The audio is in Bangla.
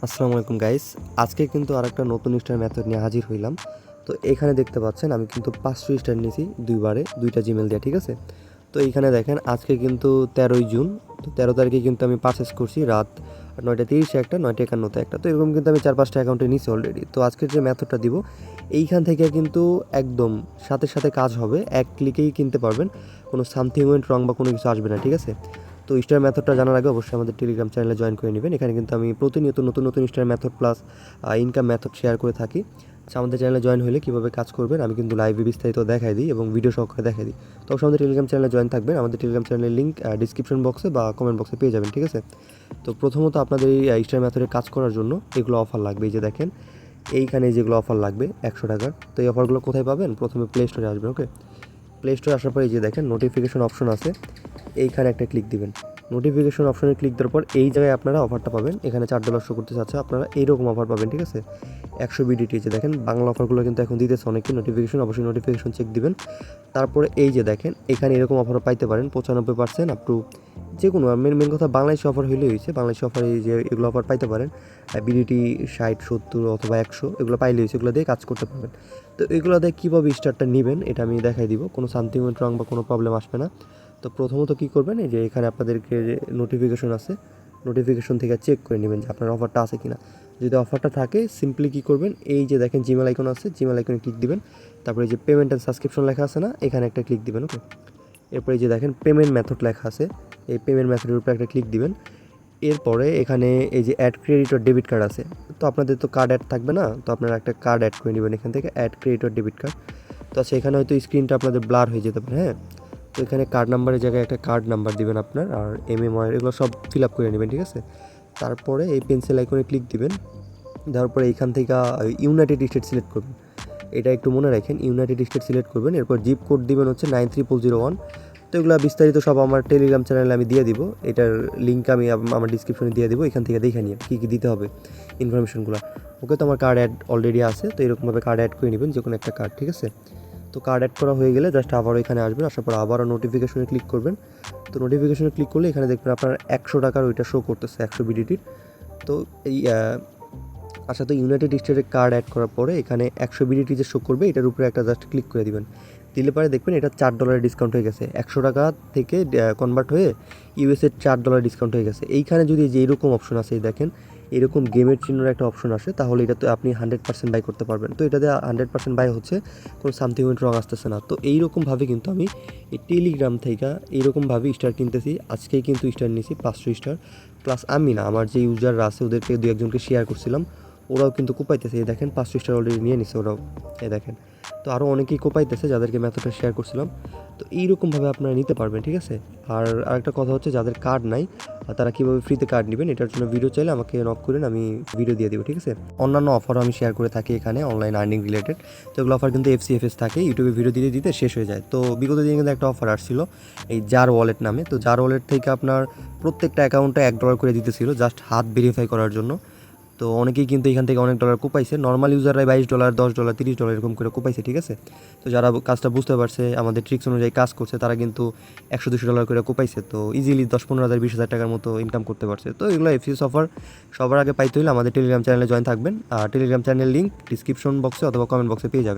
আসসালামু আলাইকুম গাইস। আজকে কিন্তু আরেকটা নতুন স্টার মেথড নিয়ে হাজির হইলাম। তো এখানে দেখতে পাচ্ছেন আমি কিন্তু 500 স্টার নিয়েছি দুইবারে, দুইটা জিমেল দিয়ে, ঠিক আছে? তো এইখানে দেখেন আজকে কিন্তু 13ই জুন। তো 13 তারিখে কিন্তু আমি পারচেস করছি রাত 9:30 একটা, 9:51 একটা। তো এরকম কিন্তু আমি 4-5টা অ্যাকাউন্টে নিছি অলরেডি। তো আজকের যে মেথডটা দিব, এইখান থেকে কিন্তু একদম সাথে সাথে কাজ হবে, এক ক্লিকেই কিনতে পারবেন, কোনো সামথিং ওয়েন্ট রং বা কোনো কিছু আসবে না, ঠিক আছে? তো স্টার মেথডটা জানার আগে অবশ্যই আমাদের টেলিগ্রাম চ্যানেলে জয়েন করে নেবেন। এখানে কিন্তু আমি প্রতিনিয়ত নতুন নতুন star method plus income method share করে থাকি। আচ্ছা, আমাদের চ্যানেলে জয়েন হলে কীভাবে কাজ করবেন আমি কিন্তু লাইভে বিস্তারিত দেখাই দিই এবং ভিডিও সহকারে দেখাই দিই। তো অবশ্যই আমাদের টেলিগ্রাম চ্যানেলে জয়েন থাকবেন। আমাদের টেলিগ্রাম চ্যানেলের লিঙ্ক ডিসক্রিপশন বক্সে বা কমেন্ট বক্সে পেয়ে যাবেন, ঠিক আছে? তো প্রথমত আপনাদের এই স্টার মেথডে কাজ করার জন্য এগুলো অফার লাগবে। এই যে দেখেন এইখানে যেগুলো অফার লাগবে 100 টাকার। তো এই অফারগুলো কোথায় পাবেন? প্রথমে প্লে স্টোরে আসবেন। ওকে, প্লে স্টোরে আসার পরে এই যে দেখেন নোটিফিকেশন অপশন আছে, এইখানে একটা ক্লিক দিবেন। নোটিফিকেশন অপশনে ক্লিক দেওয়ার পর এই জায়গায় আপনারা অফারটা পাবেন। এখানে $4 শো করতে চাচ্ছে, আপনারা এইরকম অফার পাবেন, ঠিক আছে? 100 বিডিটি। যে দেখেন বাংলা অফারগুলো কিন্তু এখন দিতেছে অনেকে নোটিফিকেশন, অবশ্যই নোটিফিকেশন চেক দিবেন। তারপরে এই যে দেখেন এখানে এরকম অফারও পাইতে পারেন 95% আপ টু যে কোনো মেন কথা বাংলাদেশি অফার হইলেই হয়েছে। বাংলাদেশি অফার এই যে এগুলো অফার পাইতে পারেন, বিডিটি 60, 70 অথবা 100 এগুলো পাইলে হয়েছে, এগুলো দিয়ে কাজ করতে পারবেন। তো এগুলো দিয়ে কীভাবে স্টারটা নেবেন এটা আমি দেখাই দিব, কোনো সামথিং ওয়েন্ট রং বা কোনো প্রবলেম আসবে না। তো প্রথমত কী করবেন, এই যে এখানে আপনাদেরকে যে নোটিফিকেশন আছে, নোটিফিকেশন থেকে চেক করে নেবেন যে আপনার অফারটা আছে কিনা। যদি অফারটা থাকে সিম্পলি কী করবেন, এই যে দেখেন জিমেল আইকন আছে, জিমেল আইকনে ক্লিক দিবেন। তারপরে এই যে পেমেন্ট অ্যান্ড সাবস্ক্রিপশন লেখা আছে না, এখানে একটা ক্লিক দিবেন। ওকে, এরপরে এই যে দেখেন পেমেন্ট মেথড লেখা আছে, এই পেমেন্ট মেথডের উপরে একটা ক্লিক দিবেন। এরপরে এখানে এই যে add credit or debit card আছে, তো আপনাদের তো কার্ড অ্যাড থাকবে না, তো আপনারা একটা কার্ড অ্যাড করে নেবেন এখান থেকে, add credit or debit card. তো আচ্ছা, এখানে হয়তো স্ক্রিনটা আপনাদের ব্লার হয়ে যেতে পারে, হ্যাঁ? তো এখানে কার্ড নাম্বারের জায়গায় একটা কার্ড নাম্বার দিবেন আপনার, আর এমএমআর এগুলো সব ফিল আপ করে নেবেন, ঠিক আছে? তারপরে এই পেন্সিল আইকনে ক্লিক দিবেন। দেওয়ার পরে এইখান থেকে ইউনাইটেড স্টেট সিলেক্ট করবেন। এটা একটু মনে রাখেন, ইউনাইটেড স্টেট সিলেক্ট করবেন। এরপর জিপ কোড দিবেন হচ্ছে 93001। তো এগুলো বিস্তারিত সব আমার টেলিগ্রাম চ্যানেলে আমি দিয়ে দিব, এটার লিঙ্ক আমি আমার ডিসক্রিপশনে দিয়ে দিব, এখান থেকে দেখে নিয়ে কী কী দিতে হবে ইনফরমেশনগুলো। ওকে, তো আমার কার্ড অ্যাড অলরেডি আছে, তো এরকমভাবে কার্ড অ্যাড করে নেবেন, যে কোনো একটা কার্ড, ঠিক আছে? তো কার্ড অ্যাড করা হয়ে গেলে জাস্ট আবারও এখানে আসবেন, আসার পর আবারও নোটিফিকেশনে ক্লিক করবেন। তো নোটিফিকেশনে ক্লিক করলে এখানে দেখবেন আপনার 100 টাকার ওইটা শো করতেছে, 100 বিডিটির। তো এই আচ্ছা, তো ইউনাইটেড স্টেটের কার্ড অ্যাড করার পরে এখানে 100 বিডিটি যে শো করবে এটার উপরে একটা জাস্ট ক্লিক করে দিবেন। দিলে পরে দেখবেন এটা $4 ডিসকাউন্ট হয়ে গেছে, 100 টাকা থেকে কনভার্ট হয়ে ইউএসের $4 ডিসকাউন্ট হয়ে গেছে। এইখানে যদি যে এরকম অপশন আছে, দেখেন এরকম গেমের চিহ্নের একটা অপশন আসে, তাহলে এটা তো আপনি 100% বাই করতে পারবেন। তো এটাতে 100% বাই হচ্ছে, কোনো সামথিং ওয়েন্ট রং আসতেছে না। তো এইরকমভাবে কিন্তু আমি এই টেলিগ্রাম থেকে এইরকমভাবে স্টার কিনতেছি। আজকেই কিন্তু স্টার নিয়েছি 500 স্টার প্লাস। আমি না, আমার যে ইউজাররা আছে ওদেরকে 2-1জনকে শেয়ার করছিলাম, ওরাও কিন্তু কোপাইতেছে। এই দেখেন 500 স্টার অলরেডি নিয়ে নিছে ওরাও, এই দেখেন। তো আরও অনেকেই কোপাইতেছে যাদেরকে মেথডটা শেয়ার করছিলাম। তো এইরকমভাবে আপনারা নিতে পারবেন, ঠিক আছে? আর আরেকটা কথা হচ্ছে, যাদের কার্ড নাই তারা কীভাবে ফ্রিতে কার্ড নেবেন এটার জন্য ভিডিও চাইলে আমাকে নক করেন, আমি ভিডিও দিয়ে দেবো, ঠিক আছে? অন্যান্য অফারও আমি শেয়ার করে থাকি এখানে, অনলাইন আর্নিং রিলেটেড। তো এগুলো অফার কিন্তু FCFS থাকে, ইউটিউবে ভিডিও দিতে দিতে শেষ হয়ে যায়। তো বিগত দিনে কিন্তু একটা অফার আসছিল এই জার ওয়ালেট নামে। তো জার ওয়ালেট থেকে আপনার প্রত্যেকটা অ্যাকাউন্টে $1 করে দিতেছিল জাস্ট হাত ভেরিফাই করার জন্য। তো অনেকেই কিন্তু এখান থেকে অনেক ডলার কোপাইছে, নর্মাল ইউজাররাই $22, $10, $30 এরকম করে কোপাইছে, ঠিক আছে? তো যারা কাজটা বুঝতে পারছে, আমাদের ট্রিক্স অনুযায়ী কাজ করছে, তারা কিন্তু $100-200 করে কোপাইছে। তো ইজিলি 10-15,000 20,000 টাকার মতো ইনকাম করতে পারছে। তো এগুলো FCS অফার সবার আগে পাইতে হলে আমাদের টেলিগ্রাম চ্যানেলে জয়েন থাকবেন। আর টেলিগ্রাম চ্যানেলের লিঙ্ক ডিসক্রিপশন বক্সে অথবা কমেন্ট বক্সে পেয়ে যাবেন।